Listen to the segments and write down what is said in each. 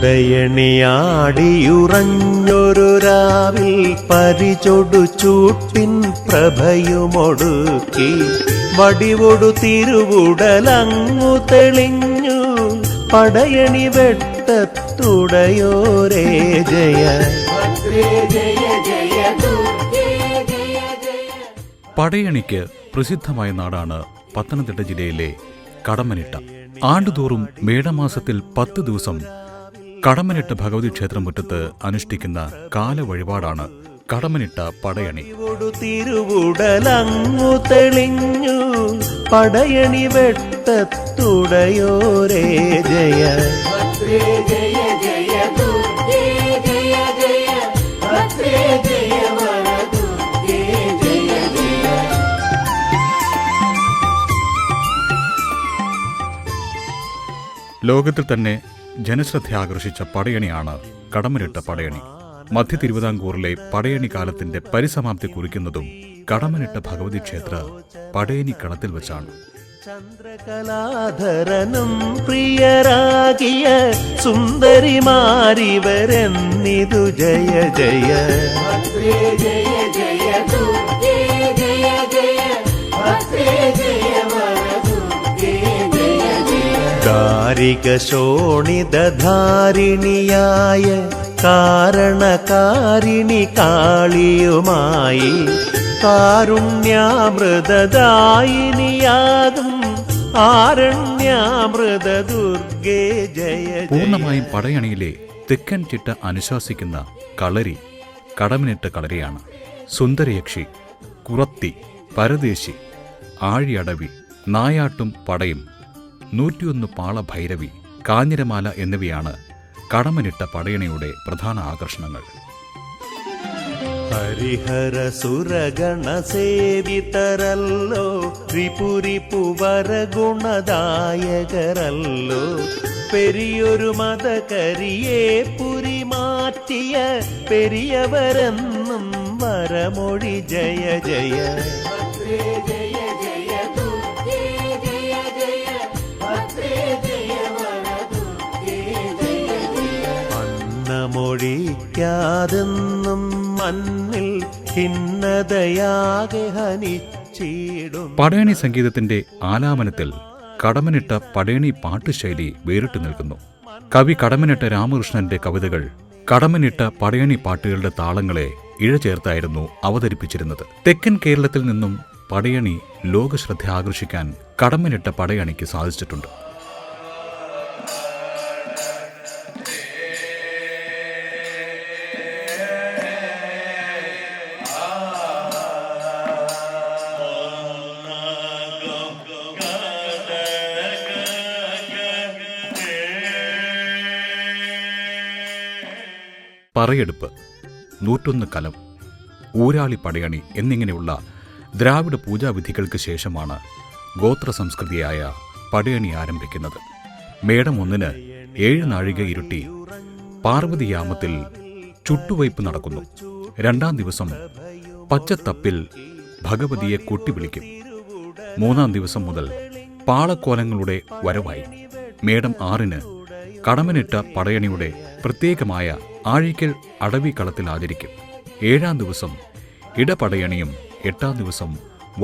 പടയണിയാടിയുറഞ്ഞൊരു രാവിൽ പരിചൊടു ചൂട്ടിൻ പ്രഭയുമൊടുക്കി വടിവൊടു തിരുവുടലങ്ങു തെളിഞ്ഞു പടയണി വെട്ടത്തുടയോരേ ജയ. പടയണിക്ക് പ്രസിദ്ധമായ നാടാണ് പത്തനംതിട്ട ജില്ലയിലെ കടമ്മനിട്ട. ആണ്ടുതോറും മേടമാസത്തിൽ 10 ദിവസം കടമ്മനിട്ട ഭഗവതി ക്ഷേത്രം മുറ്റത്ത് അനുഷ്ഠിക്കുന്ന കാലവഴിപാടാണ് കടമ്മനിട്ട പടയണി. തിരുവുടലങ്ങു തെളിഞ്ഞു പടയണി വെട്ടത്തുടയോരേ ജയ. ലോകത്തിൽ തന്നെ ജനശ്രദ്ധ ആകർഷിച്ച പടയണിയാണ് കടമ്മനിട്ട പടയണി. മധ്യ തിരുവിതാംകൂറിലെ പടയണി കാലത്തിന്റെ പരിസമാപ്തി കുറിക്കുന്നതും കടമ്മനിട്ട ഭഗവതി ക്ഷേത്ര പടയണി കളത്തിൽ വെച്ചാണ്. ചന്ദ്രകലാധരനും പ്രിയരാകിയ സുന്ദരിമാരിവരെന്നിതു ജയ ജയ. കാരിക ശോണിതധാരിണിയായ കാരണകാരിണി കാളിയുമായി കാരുണ്യാമൃതദായിനിയാകും ആരണ്യാമൃത ദുർഗേ ജയ. പൂർണ്ണമായും പടയണിയിലെ തെക്കൻ ചിട്ട അനുശാസിക്കുന്ന കളരി കടമ്മനിട്ട കളരിയാണ്. സുന്ദരയക്ഷി, കുറത്തി, പരദേശി, ആഴിയടവി, നായാട്ടും പടയും, 101 പാള ഭൈരവി, കാഞ്ഞിരമാല എന്നിവയാണ് കടമ്മനിട്ട പടയണിയുടെ പ്രധാന ആകർഷണങ്ങൾ. ഹരിഹര സുരഗണ സേവിതരല്ലോ ത്രിപുരിപുവര ഗുണദായകരല്ലോ പെരിയൊരു മതകരിയെ പുരി മാറ്റിയ പെരിയവരെന്നും വരമൊഴി ജയ ജയ. മൊഴിക്കാതെന്നും മണ്ണിൽ ഭിന്നതയാകെ ഹനിച്ചിടും. പടയണി സംഗീതത്തിന്റെ ആലാപനത്തിൽ കടമ്മനിട്ട പടയണി പാട്ടുശൈലി വേറിട്ടു നിൽക്കുന്നു. കവി കടമ്മനിട്ട രാമകൃഷ്ണന്റെ കവിതകൾ കടമ്മനിട്ട പടയണി പാട്ടുകളുടെ താളങ്ങളെ ഇഴചേർത്തായിരുന്നു അവതരിപ്പിച്ചിരുന്നത്. തെക്കൻ കേരളത്തിൽ നിന്നും പടയണി ലോകശ്രദ്ധ ആകർഷിക്കാൻ കടമ്മനിട്ട പടയണിക്ക് സാധിച്ചിട്ടുണ്ട്. പറയെടുപ്പ്, 101 കലം, ഊരാളി പടയണി എന്നിങ്ങനെയുള്ള ദ്രാവിഡ പൂജാവിധികൾക്ക് ശേഷമാണ് ഗോത്ര സംസ്കൃതിയായ പടയണി ആരംഭിക്കുന്നത്. മേടം 1-ന് 7 നാഴിക ഇരുട്ടി പാർവതിയാമത്തിൽ ചുട്ടുവയ്പ് നടക്കുന്നു. 2-ാം ദിവസം പച്ചത്തപ്പിൽ ഭഗവതിയെ കൊട്ടിവിളിക്കും. 3-ാം ദിവസം മുതൽ പാളക്കോലങ്ങളുടെ വരവായി. മേടം 6-ന് കടമ്മനിട്ട പടയണിയുടെ പ്രത്യേകമായ ആഴിക്കൽ അടവിക്കളത്തിൽ ആചരിക്കും. 7-ാം ദിവസം ഇടപടയണിയും 8-ാം ദിവസം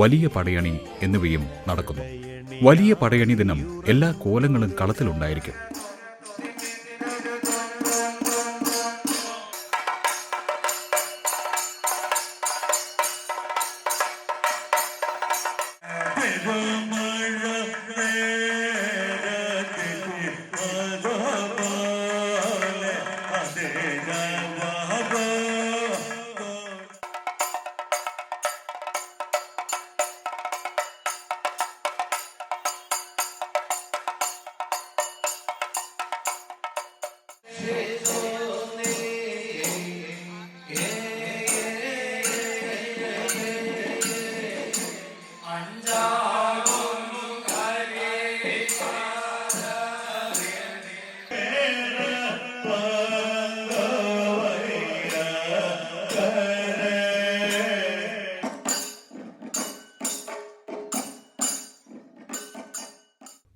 വലിയ പടയണി എന്നിവയും നടക്കുന്നു. വലിയ പടയണി ദിനം എല്ലാ കോലങ്ങളും കളത്തിലുണ്ടായിരിക്കും.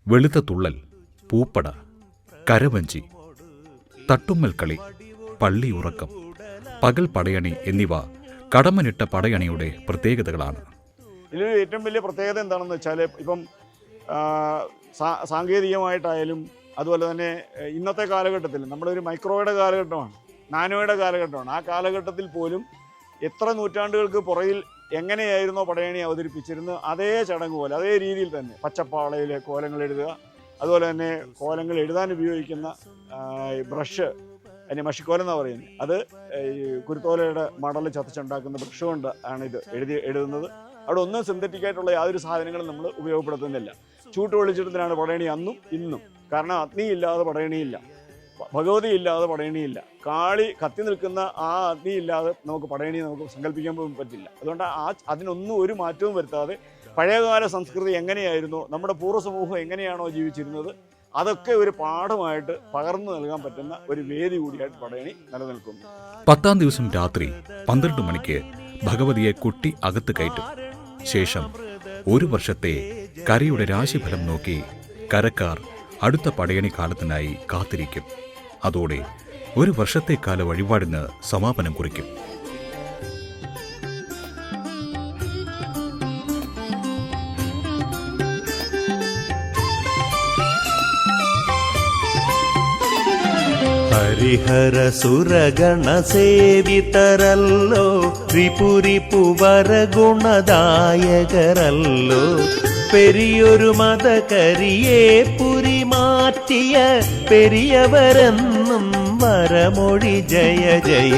വെളുത്ത തുള്ളൽ, പൂപ്പട, കരവഞ്ചി, തട്ടുമ്മൽ കളി, പള്ളിയുറക്കം, പകൽ പടയണി എന്നിവ കടമ്മനിട്ട പടയണിയുടെ പ്രത്യേകതകളാണ്. ഇതിൽ ഏറ്റവും വലിയ പ്രത്യേകത എന്താണെന്ന് വെച്ചാൽ, ഇപ്പം സാങ്കേതികമായിട്ടായാലും അതുപോലെ തന്നെ ഇന്നത്തെ കാലഘട്ടത്തിൽ നമ്മുടെ ഒരു മൈക്രോയുടെ കാലഘട്ടമാണ്, നാനോയുടെ കാലഘട്ടമാണ്. ആ കാലഘട്ടത്തിൽ പോലും എത്ര നൂറ്റാണ്ടുകൾക്ക് പുറകിൽ എങ്ങനെയായിരുന്നോ പടയണി അവതരിപ്പിച്ചിരുന്നത് അതേ ചടങ്ങ് പോലെ, അതേ രീതിയിൽ തന്നെ പച്ചപ്പാളയിൽ കോലങ്ങൾ എഴുതുക, അതുപോലെ തന്നെ കോലങ്ങൾ എഴുതാൻ ഉപയോഗിക്കുന്ന ബ്രഷ്, അതിന് മഷിക്കോലം എന്നാണ് പറയുന്നത്, അത് കുരുത്തോലയുടെ മടൽ ചതച്ചുണ്ടാക്കുന്ന ബ്രഷ് കൊണ്ട് ആണ് ഇത് എഴുതുന്നത്. അവിടെ ഒന്നും സിന്തറ്റിക് ആയിട്ടുള്ള യാതൊരു സാധനങ്ങളും നമ്മൾ ഉപയോഗപ്പെടുത്തുന്നില്ല. ചൂട്ട് വെളിച്ചെടുത്തിനാണ് പടയണി അന്നും ഇന്നും. കാരണം അഗ്നിയില്ലാതെ പടയണിയില്ല, ഭഗവതി ഇല്ലാതെ പടയണിയില്ല, കാളി കത്തി നിൽക്കുന്ന ആ അഗ്നിയില്ലാതെ നമുക്ക് പടയണി നമുക്ക് സങ്കല്പിക്കാൻ പോലും പറ്റില്ല. അതുകൊണ്ട് അതിനൊന്നും ഒരു മാറ്റവും വരുത്താതെ പഴയകാല സംസ്കൃതി എങ്ങനെയായിരുന്നോ, നമ്മുടെ പൂർവ്വ സമൂഹം എങ്ങനെയാണോ ജീവിച്ചിരുന്നത്, അതൊക്കെ ഒരു പാഠമായിട്ട് പകർന്നു നൽകാൻ പറ്റുന്ന ഒരു വേദി കൂടിയായിട്ട് പടയണി നിലനിൽക്കുന്നു. 10-ാം ദിവസം രാത്രി 12 മണിക്ക് ഭഗവതിയെ കുട്ടി അകത്ത് കയറ്റും. ശേഷം ഒരു വർഷത്തെ കരയുടെ രാശിഫലം നോക്കി കരക്കാർ അടുത്ത പടയണി കാലത്തിനായി കാത്തിരിക്കും. അതോടെ ഒരു വർഷത്തേക്കാല വഴിപാടിന് സമാപനം കുറിക്കും. ഹരിഹര സുരഗണ സേവിതരല്ലോ, ത്രിപുരിപുവരഗുണദായകരല്ലോ, പെരിയൊരു മതകരിയെ പുരി മാറ്റിയ പെരിയവരെന്നും വരമൊഴി ജയ ജയ.